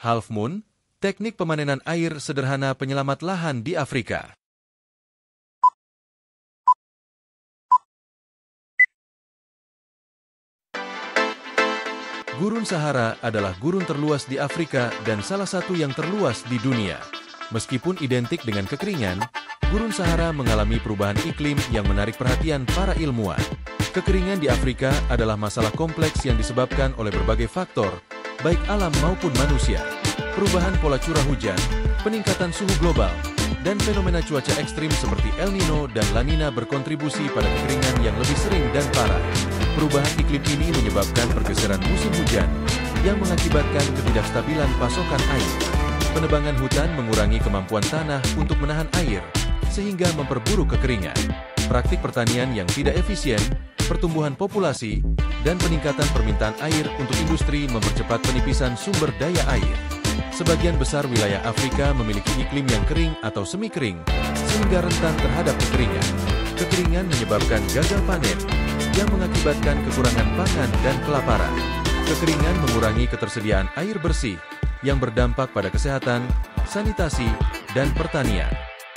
Half Moon, teknik pemanenan air sederhana penyelamat lahan di Afrika. Gurun Sahara adalah gurun terluas di Afrika dan salah satu yang terluas di dunia. Meskipun identik dengan kekeringan, Gurun Sahara mengalami perubahan iklim yang menarik perhatian para ilmuwan. Kekeringan di Afrika adalah masalah kompleks yang disebabkan oleh berbagai faktor, baik alam maupun manusia. Perubahan pola curah hujan, peningkatan suhu global, dan fenomena cuaca ekstrim seperti El Nino dan La Nina berkontribusi pada kekeringan yang lebih sering dan parah. Perubahan iklim ini menyebabkan pergeseran musim hujan yang mengakibatkan ketidakstabilan pasokan air. Penebangan hutan mengurangi kemampuan tanah untuk menahan air, sehingga memperburuk kekeringan. Praktik pertanian yang tidak efisien, pertumbuhan populasi, dan peningkatan permintaan air untuk industri mempercepat penipisan sumber daya air. Sebagian besar wilayah Afrika memiliki iklim yang kering atau semi kering, sehingga rentan terhadap kekeringan. Kekeringan menyebabkan gagal panen, yang mengakibatkan kekurangan pangan dan kelaparan. Kekeringan mengurangi ketersediaan air bersih, yang berdampak pada kesehatan, sanitasi, dan pertanian.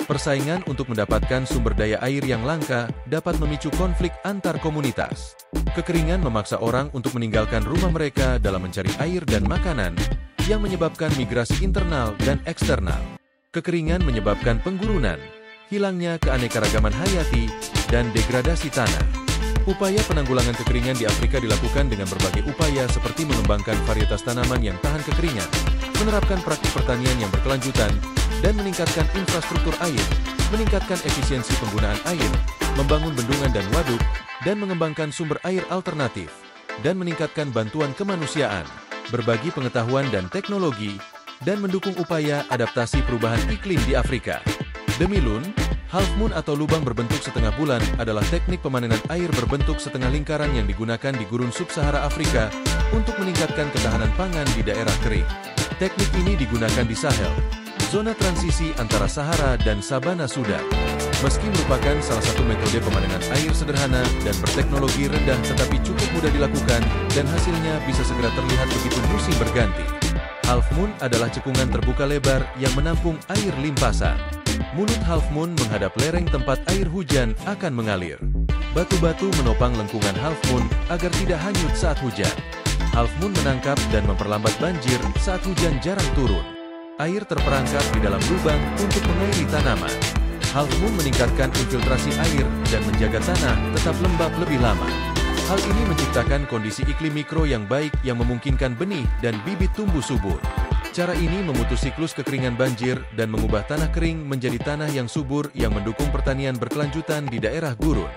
Persaingan untuk mendapatkan sumber daya air yang langka dapat memicu konflik antar komunitas. Kekeringan memaksa orang untuk meninggalkan rumah mereka dalam mencari air dan makanan, yang menyebabkan migrasi internal dan eksternal. Kekeringan menyebabkan penggurunan, hilangnya keanekaragaman hayati, dan degradasi tanah. Upaya penanggulangan kekeringan di Afrika dilakukan dengan berbagai upaya seperti mengembangkan varietas tanaman yang tahan kekeringan, menerapkan praktik pertanian yang berkelanjutan, dan meningkatkan infrastruktur air, meningkatkan efisiensi penggunaan air, membangun bendungan dan waduk, dan mengembangkan sumber air alternatif, dan meningkatkan bantuan kemanusiaan, berbagi pengetahuan dan teknologi, dan mendukung upaya adaptasi perubahan iklim di Afrika. Demi Loon, Half Moon atau lubang berbentuk setengah bulan adalah teknik pemanenan air berbentuk setengah lingkaran yang digunakan di gurun sub-Sahara Afrika untuk meningkatkan ketahanan pangan di daerah kering. Teknik ini digunakan di Sahel, zona transisi antara Sahara dan Sabana Sudan. Meski merupakan salah satu metode pemanenan air sederhana dan berteknologi rendah tetapi cukup mudah dilakukan dan hasilnya bisa segera terlihat begitu musim berganti. Half Moon adalah cekungan terbuka lebar yang menampung air limpasan. Mulut Half Moon menghadap lereng tempat air hujan akan mengalir. Batu-batu menopang lengkungan Half Moon agar tidak hanyut saat hujan. Half Moon menangkap dan memperlambat banjir saat hujan jarang turun. Air terperangkap di dalam lubang untuk mengairi tanaman. Half Moon meningkatkan infiltrasi air dan menjaga tanah tetap lembab lebih lama. Hal ini menciptakan kondisi iklim mikro yang baik yang memungkinkan benih dan bibit tumbuh subur. Cara ini memutus siklus kekeringan banjir dan mengubah tanah kering menjadi tanah yang subur yang mendukung pertanian berkelanjutan di daerah gurun.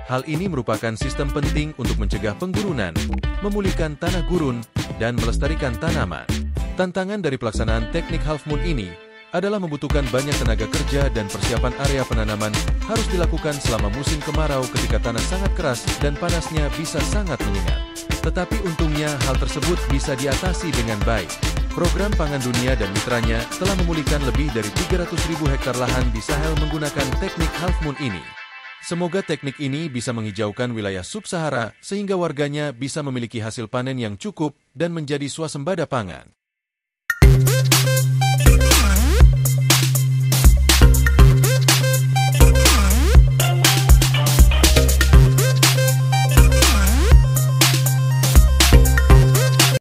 Hal ini merupakan sistem penting untuk mencegah penggurunan, memulihkan tanah gurun, dan melestarikan tanaman. Tantangan dari pelaksanaan teknik Half Moon ini adalah membutuhkan banyak tenaga kerja dan persiapan area penanaman harus dilakukan selama musim kemarau ketika tanah sangat keras dan panasnya bisa sangat menyengat. Tetapi untungnya hal tersebut bisa diatasi dengan baik. Program Pangan Dunia dan mitranya telah memulihkan lebih dari 300.000 hektar lahan di Sahel menggunakan teknik Half Moon ini. Semoga teknik ini bisa menghijaukan wilayah sub-Sahara sehingga warganya bisa memiliki hasil panen yang cukup dan menjadi swasembada pangan.